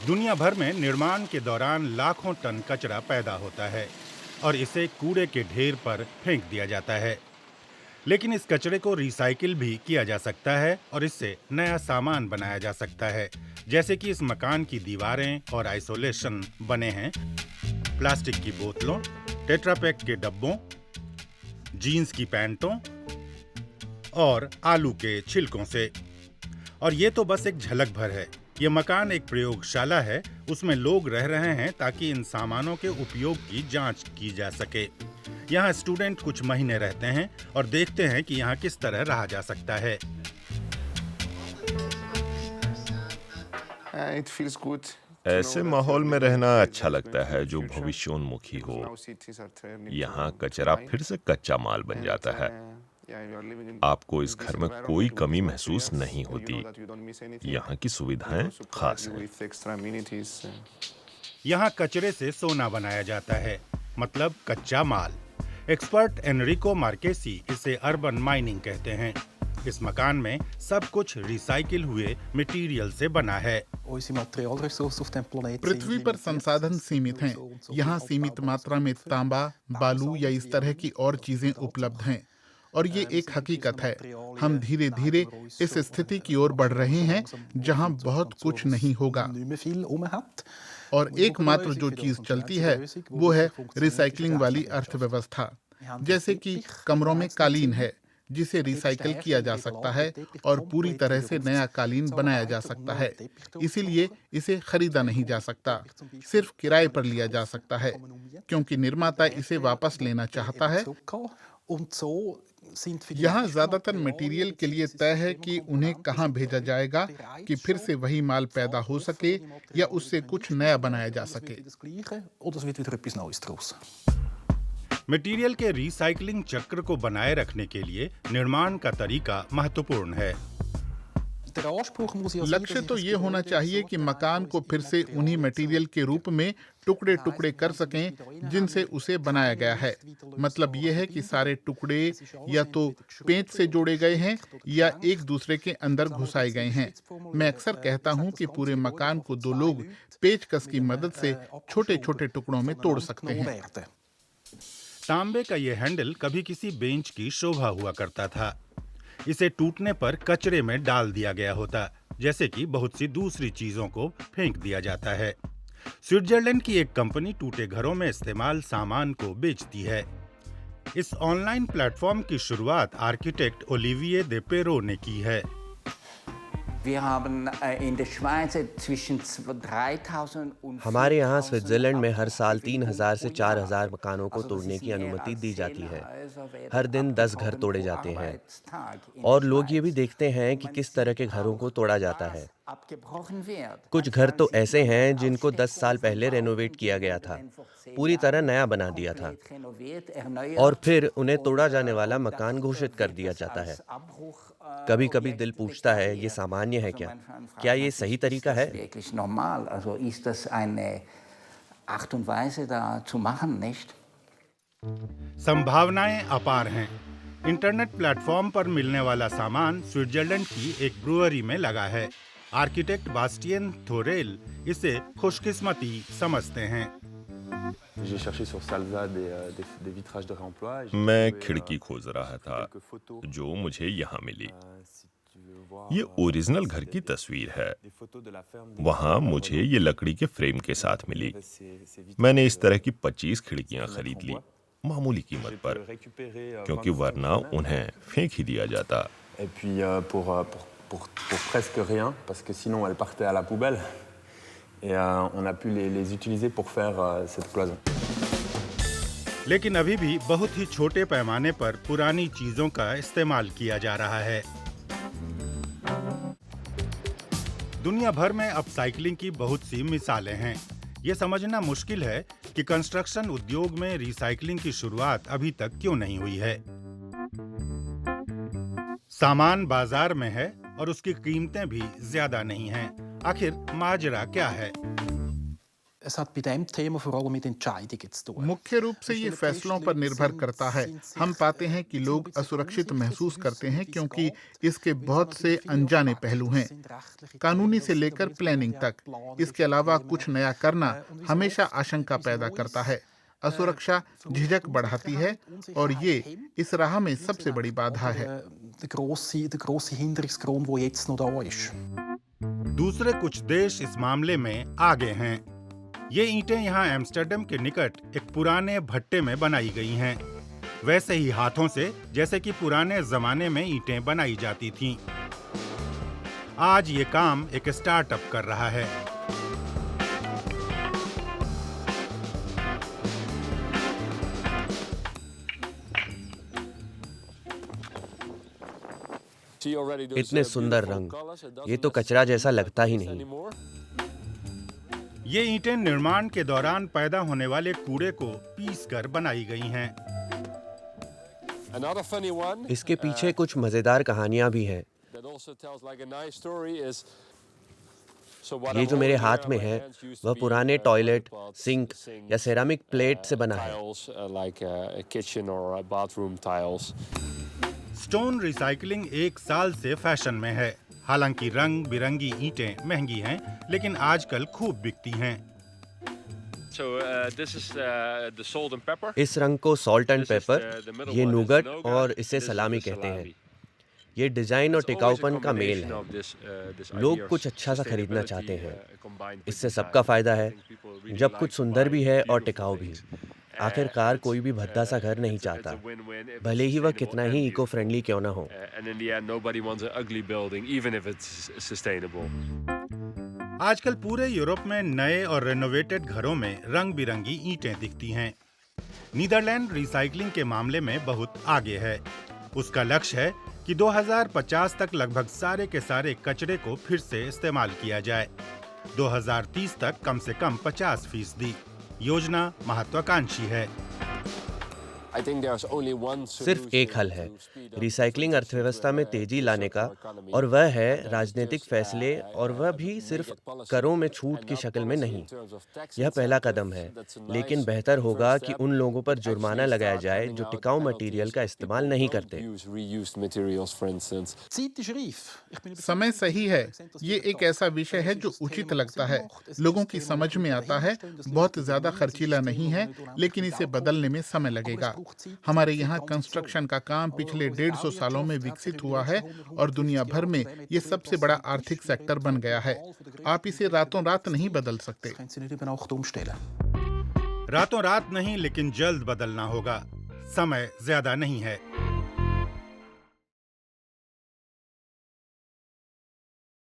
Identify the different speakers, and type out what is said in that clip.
Speaker 1: दुनिया भर में निर्माण के दौरान लाखों टन कचरा पैदा होता है और इसे कूड़े के ढेर पर फेंक दिया जाता है। लेकिन इस कचरे को रिसाइकिल भी किया जा सकता है और इससे नया सामान बनाया जा सकता है, जैसे कि इस मकान की दीवारें और आइसोलेशन बने हैं प्लास्टिक की बोतलों, टेट्रापैक के डब्बों, जीन्स की पैंटों और आलू के छिलकों से। और ये तो बस एक झलक भर है। ये मकान एक प्रयोगशाला है, उसमें लोग रह रहे हैं ताकि इन सामानों के उपयोग की जांच की जा सके। यहाँ स्टूडेंट कुछ महीने रहते हैं और देखते हैं कि यहाँ किस तरह रहा जा सकता है।
Speaker 2: ऐसे माहौल में रहना अच्छा लगता है जो भविष्योन्मुखी हो। यहाँ कचरा फिर से कच्चा माल बन जाता है। आपको इस घर में कोई कमी महसूस नहीं होती। यहाँ की सुविधाएं खास हैं।
Speaker 1: यहाँ कचरे से सोना बनाया जाता है, मतलब कच्चा माल। एक्सपर्ट एनरिको मार्केसी इसे अर्बन माइनिंग कहते हैं। इस मकान में सब कुछ रिसाइकिल हुए मटेरियल से बना है।
Speaker 3: पृथ्वी पर संसाधन सीमित हैं। यहाँ सीमित मात्रा में तांबा, बालू या इस तरह की और चीजें उपलब्ध हैं और ये एक हकीकत है। हम धीरे धीरे इस स्थिति की ओर बढ़ रहे हैं जहाँ बहुत कुछ नहीं होगा और एकमात्र जो चीज चलती है वो है रिसाइकलिंग वाली अर्थव्यवस्था। जैसे कि कमरों में कालीन है जिसे रिसाइकिल किया जा सकता है और पूरी तरह से नया कालीन बनाया जा सकता है। इसीलिए इसे खरीदा नहीं जा सकता, सिर्फ किराए पर लिया जा सकता है क्योंकि निर्माता इसे वापस लेना चाहता है। यहाँ ज्यादातर मटेरियल के लिए तय है कि उन्हें कहाँ भेजा जाएगा कि फिर से वही माल पैदा हो सके या उससे कुछ नया बनाया जा सके।
Speaker 1: मटेरियल के रिसाइकलिंग चक्र को बनाए रखने के लिए निर्माण का तरीका महत्वपूर्ण है।
Speaker 3: लक्ष्य तो ये होना चाहिए कि मकान को फिर से उन्हीं मटेरियल के रूप में टुकड़े टुकड़े कर सकें जिनसे उसे बनाया गया है। मतलब ये है कि सारे टुकड़े या तो पेंच से जोड़े गए हैं या एक दूसरे के अंदर घुसाए गए हैं। मैं अक्सर कहता हूँ कि पूरे मकान को दो लोग पेचकस की मदद से छोटे छोटे टुकड़ों में तोड़ सकते हैं।
Speaker 1: तांबे का ये हैंडल कभी किसी बेंच की शोभा हुआ करता था। इसे टूटने पर कचरे में डाल दिया गया होता, जैसे कि बहुत सी दूसरी चीजों को फेंक दिया जाता है। स्विट्जरलैंड की एक कंपनी टूटे घरों में इस्तेमाल सामान को बेचती है। इस ऑनलाइन प्लेटफॉर्म की शुरुआत आर्किटेक्ट ओलिविये दे पेरो ने की है।
Speaker 4: हमारे यहाँ स्विट्जरलैंड में हर साल 3000 से 4000 मकानों को तोड़ने की अनुमति दी जाती है। हर दिन 10 घर तोड़े जाते हैं और लोग ये भी देखते हैं कि किस तरह के घरों को तोड़ा जाता है। कुछ घर तो ऐसे हैं जिनको 10 साल पहले रेनोवेट किया गया था, पूरी तरह नया बना दिया था और फिर उन्हें तोड़ा जाने वाला मकान घोषित कर दिया जाता है। कभी कभी दिल पूछता है, ये सामान्य है क्या? क्या ये सही तरीका है?
Speaker 1: संभावनाएं अपार हैं। इंटरनेट प्लेटफॉर्म पर मिलने वाला सामान स्विट्जरलैंड की एक ब्रुअरी में लगा है। आर्किटेक्ट बास्टियन थोरेल इसे खुशकिस्मती समझते हैं।
Speaker 2: मैं खिड़की खोज रहा था जो मुझे यहाँ मिली। ये ओरिजिनल घर की तस्वीर है। वहाँ मुझे ये लकड़ी के फ्रेम के साथ मिली। मैंने इस तरह की 25 खिड़कियाँ खरीद ली, मामूली कीमत पर, क्योंकि वरना उन्हें फेंक ही दिया जाता।
Speaker 5: Pour presque rien, parce que sinon elles partaient à la poubelle. Et on a pu les utiliser pour faire cette cloison.
Speaker 1: लेकिन अभी भी बहुत ही छोटे पैमाने पर पुरानी चीजों का इस्तेमाल किया जा रहा है। दुनिया भर में अपसाइक्लिंग की बहुत सी मिसालें हैं। ये समझना मुश्किल है कि कंस्ट्रक्शन उद्योग में रिसाइकलिंग की शुरुआत अभी तक क्यों नहीं हुई है। सामान बाजार में है और उसकी कीमतें भी ज्यादा नहीं हैं। आखिर माजरा क्या है?
Speaker 3: मुख्य रूप से ये फैसलों पर निर्भर करता है। हम पाते हैं कि लोग असुरक्षित महसूस करते हैं क्योंकि इसके बहुत से अनजाने पहलू हैं, कानूनी से लेकर प्लानिंग तक। इसके अलावा कुछ नया करना हमेशा आशंका पैदा करता है। असुरक्षा झिझक बढ़ाती है और ये इस राह में सबसे बड़ी बाधा है।
Speaker 1: दूसरे कुछ देश इस मामले में आगे हैं। ये ईंटें यहाँ एम्स्टर्डम के निकट एक पुराने भट्टे में बनाई गई हैं, वैसे ही हाथों से जैसे कि पुराने जमाने में ईंटें बनाई जाती थीं। आज ये काम एक स्टार्टअप कर रहा है।
Speaker 4: इतने सुंदर रंग, ये तो कचरा जैसा लगता ही नहीं।
Speaker 1: ये ईंटें निर्माण के दौरान पैदा होने वाले कूड़े को पीसकर बनाई गई हैं।
Speaker 4: इसके पीछे कुछ मजेदार कहानियां भी हैं। ये जो मेरे हाथ में है वह पुराने टॉयलेट, सिंक या सेरामिक प्लेट से बना है।
Speaker 1: स्टोन रिसाइकलिंग एक साल से फैशन में है। हालांकि रंग बिरंगी ईंटें महंगी हैं, लेकिन आजकल खूब बिकती हैं।
Speaker 4: इस रंग को सॉल्ट एंड पेपर, ये नूगट और इसे सलामी कहते हैं। ये डिजाइन और टिकाऊपन का मेल है। लोग कुछ अच्छा सा खरीदना चाहते हैं। इससे सबका फायदा है, जब कुछ सुंदर भी है और टिकाऊ भी। आखिरकार कोई भी भद्दा सा घर नहीं चाहता, भले ही वह कितना ही इको फ्रेंडली क्यों ना हो।
Speaker 1: आजकल पूरे यूरोप में नए और रेनोवेटेड घरों में रंग बिरंगी ईंटें दिखती हैं। नीदरलैंड रिसाइकलिंग के मामले में बहुत आगे है। उसका लक्ष्य है कि 2050 तक लगभग सारे के सारे कचरे को फिर से इस्तेमाल किया जाए। 2030 तक कम से कम 50%। योजना महत्वाकांक्षी है।
Speaker 4: सिर्फ एक हल है रिसाइकलिंग अर्थव्यवस्था में तेजी लाने का, और वह है राजनीतिक फैसले, और वह भी सिर्फ करों में छूट की शक्ल में नहीं। यह पहला कदम है, लेकिन बेहतर होगा कि उन लोगों पर जुर्माना लगाया जाए जो टिकाऊ मटेरियल का इस्तेमाल नहीं करते।
Speaker 3: समय सही है। ये एक ऐसा विषय है जो उचित लगता है, लोगों की समझ में आता है, बहुत ज्यादा खर्चीला नहीं है, लेकिन इसे बदलने में समय लगेगा। हमारे यहाँ कंस्ट्रक्शन का काम पिछले 150 सालों में विकसित हुआ है और दुनिया भर में ये सबसे बड़ा आर्थिक सेक्टर बन गया है। आप इसे रातों रात नहीं बदल सकते।
Speaker 1: रातों रात नहीं, लेकिन जल्द बदलना होगा। समय ज्यादा नहीं है।